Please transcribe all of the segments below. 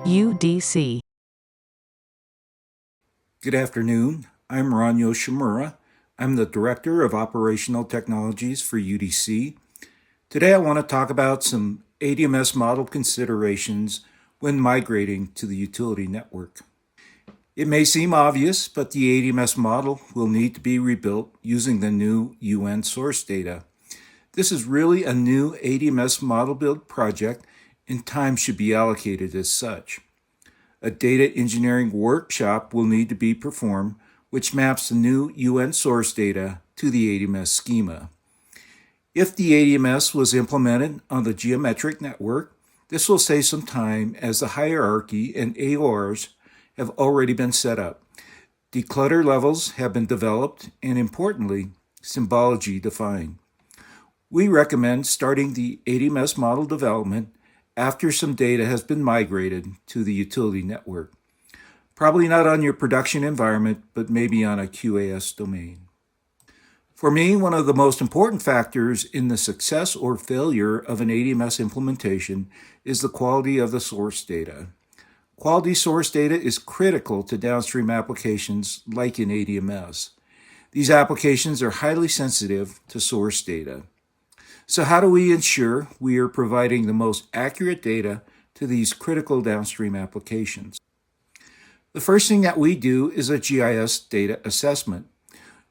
UDC. Good afternoon. I'm Ron Yoshimura. I'm the Director of Operational Technologies for UDC. Today I want to talk about some ADMS model considerations when migrating to the utility network. It may seem obvious, but the ADMS model will need to be rebuilt using the new UN source data. This is really a new ADMS model build project, and time should be allocated as such. A data engineering workshop will need to be performed, which maps the new UN source data to the ADMS schema. If the ADMS was implemented on the geometric network, this will save some time as the hierarchy and AORs have already been set up. Declutter levels have been developed, and importantly, symbology defined. We recommend starting the ADMS model development after some data has been migrated to the utility network. Probably not on your production environment, but maybe on a QAS domain. For me, one of the most important factors in the success or failure of an ADMS implementation is the quality of the source data. Quality source data is critical to downstream applications like in ADMS. These applications are highly sensitive to source data. So how do we ensure we are providing the most accurate data to these critical downstream applications? The first thing that we do is a GIS data assessment.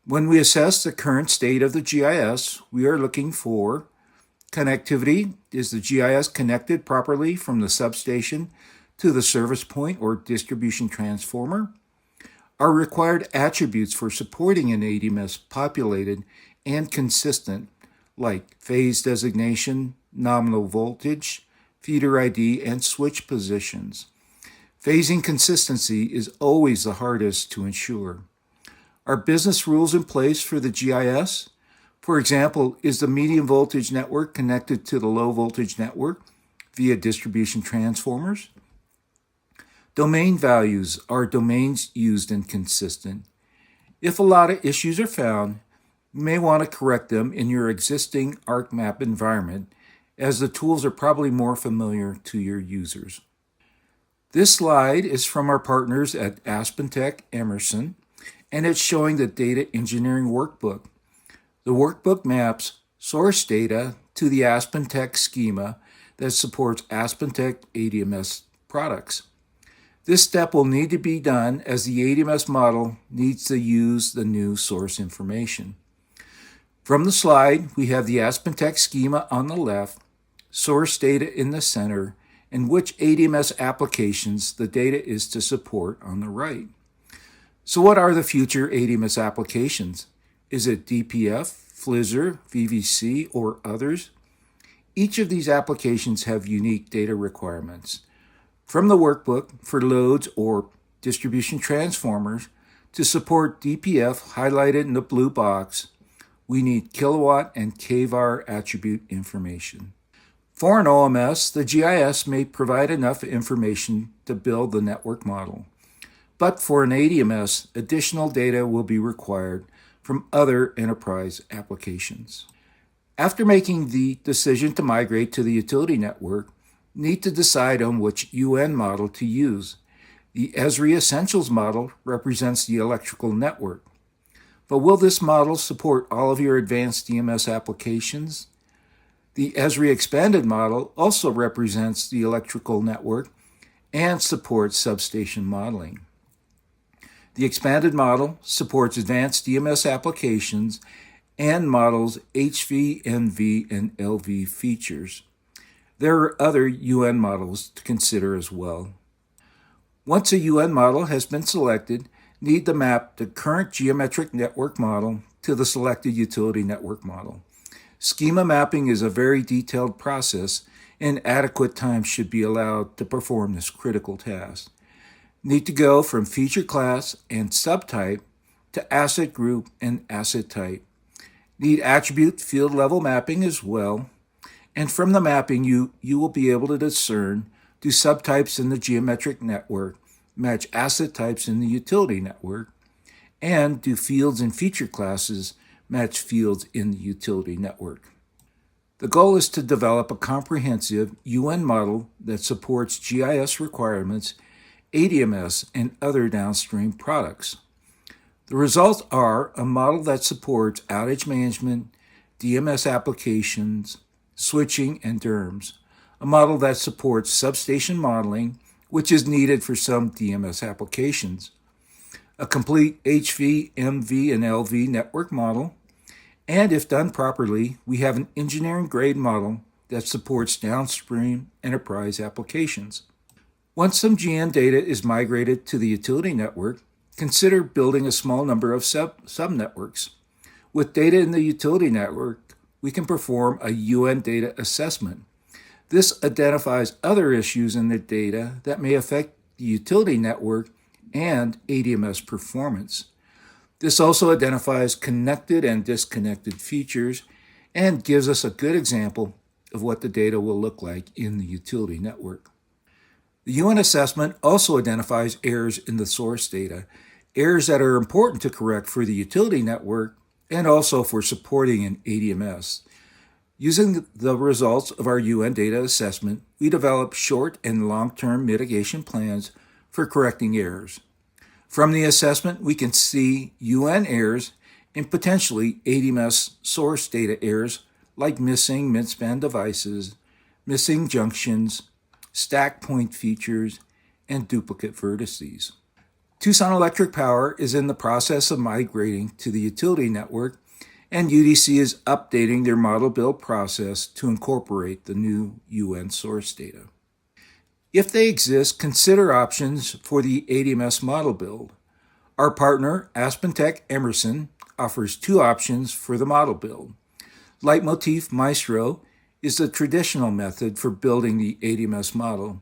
When we assess the current state of the GIS, we are looking for connectivity. Is the GIS connected properly from the substation to the service point or distribution transformer? Are required attributes for supporting an ADMS populated and consistent, like phase designation, nominal voltage, feeder ID, and switch positions? Phasing consistency is always the hardest to ensure. Are business rules in place for the GIS? For example, is the medium voltage network connected to the low voltage network via distribution transformers? Domain values. Are domains used and consistent? If a lot of issues are found, you may want to correct them in your existing ArcMap environment, as the tools are probably more familiar to your users. This slide is from our partners at AspenTech Emerson, and it's showing the data engineering workbook. The workbook maps source data to the AspenTech schema that supports AspenTech ADMS products. This step will need to be done as the ADMS model needs to use the new source information. From the slide, we have the AspenTech schema on the left, source data in the center, and which ADMS applications the data is to support on the right. So what are the future ADMS applications? Is it DPF, FLISR, VVC, or others? Each of these applications have unique data requirements. From the workbook, for loads or distribution transformers, to support DPF highlighted in the blue box, we need kilowatt and kVAR attribute information. For an OMS, the GIS may provide enough information to build the network model. But for an ADMS, additional data will be required from other enterprise applications. After making the decision to migrate to the utility network, need to decide on which UN model to use. The Esri Essentials model represents the electrical network. But will this model support all of your advanced DMS applications? The Esri Expanded model also represents the electrical network and supports substation modeling. The Expanded model supports advanced DMS applications and models HV, NV, and LV features. There are other UN models to consider as well. Once a UN model has been selected, need to map the current geometric network model to the selected utility network model. Schema mapping is a very detailed process, and adequate time should be allowed to perform this critical task. Need to go from feature class and subtype to asset group and asset type. Need attribute field level mapping as well. And from the mapping, you will be able to discern, do subtypes in the geometric network match asset types in the utility network, and do fields and feature classes match fields in the utility network. The goal is to develop a comprehensive UN model that supports GIS requirements, ADMS, and other downstream products. The results are a model that supports outage management, DMS applications, switching, and DERMS, a model that supports substation modeling, which is needed for some DMS applications, a complete HV, MV, and LV network model, and if done properly, we have an engineering-grade model that supports downstream enterprise applications. Once some GN data is migrated to the utility network, consider building a small number of subnetworks. With data in the utility network, we can perform a UN data assessment. This identifies other issues in the data that may affect the utility network and ADMS performance. This also identifies connected and disconnected features and gives us a good example of what the data will look like in the utility network. The UN assessment also identifies errors in the source data, errors that are important to correct for the utility network and also for supporting an ADMS. Using the results of our UN data assessment, we develop short and long-term mitigation plans for correcting errors. From the assessment, we can see UN errors and potentially ADMS source data errors like missing midspan devices, missing junctions, stack point features, and duplicate vertices. Tucson Electric Power is in the process of migrating to the utility network, and UDC is updating their model build process to incorporate the new UN source data. If they exist, consider options for the ADMS model build. Our partner, AspenTech Emerson, offers two options for the model build. Leitmotif Maestro is the traditional method for building the ADMS model.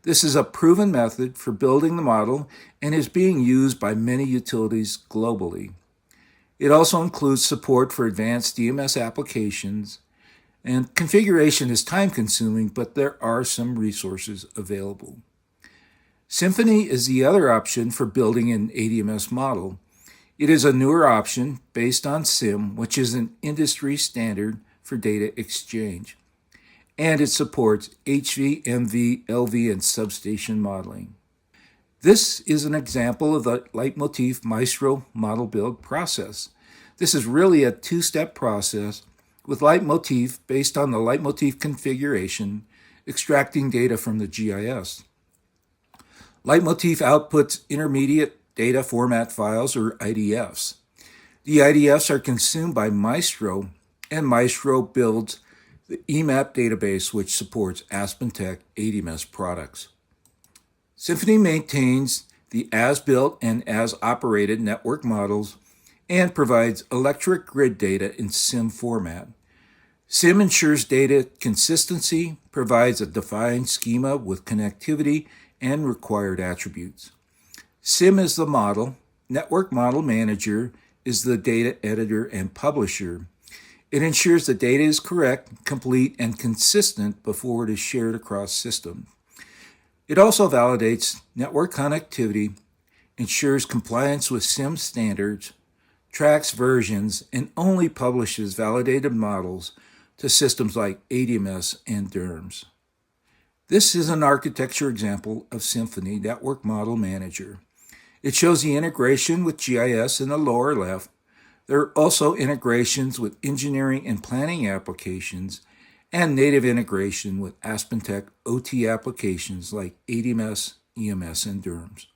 This is a proven method for building the model and is being used by many utilities globally. It also includes support for advanced DMS applications, and configuration is time-consuming, but there are some resources available. Symphony is the other option for building an ADMS model. It is a newer option based on SIM, which is an industry standard for data exchange, and it supports HV, MV, LV, and substation modeling. This is an example of the Leitmotif Maestro model build process. This is really a two-step process with Leitmotif based on the Leitmotif configuration, extracting data from the GIS. Leitmotif outputs intermediate data format files, or IDFs. The IDFs are consumed by Maestro, and Maestro builds the EMAP database, which supports AspenTech ADMS products. Symphony maintains the as-built and as-operated network models and provides electric grid data in SIM format. SIM ensures data consistency, provides a defined schema with connectivity and required attributes. SIM is the model, Network Model Manager is the data editor and publisher. It ensures the data is correct, complete, and consistent before it is shared across systems. It also validates network connectivity, ensures compliance with SIM standards, tracks versions, and only publishes validated models to systems like ADMS and DERMS. This is an architecture example of Symphony Network Model Manager. It shows the integration with GIS in the lower left. There are also integrations with engineering and planning applications and native integration with AspenTech OT applications like ADMS, EMS, and DERMS.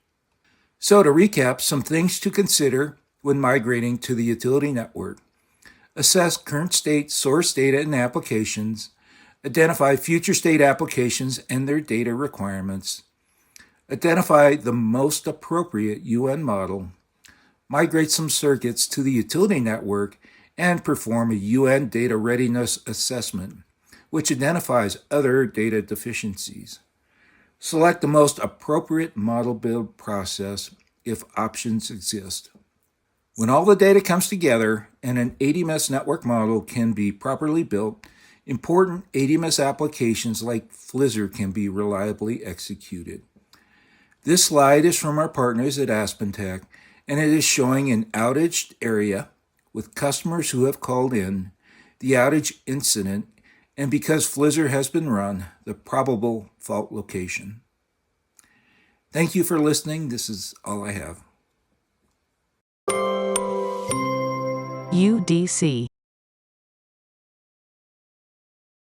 So to recap, some things to consider when migrating to the utility network. Assess current state source data and applications. Identify future state applications and their data requirements. Identify the most appropriate UN model. Migrate some circuits to the utility network and perform a UN data readiness assessment, which identifies other data deficiencies. Select the most appropriate model build process if options exist. When all the data comes together and an ADMS network model can be properly built, important ADMS applications like Flizzr can be reliably executed. This slide is from our partners at AspenTech, and it is showing an outaged area with customers who have called in, the outage incident, and because Flizzr has been run, the probable fault location. Thank you for listening. This is all I have. UDC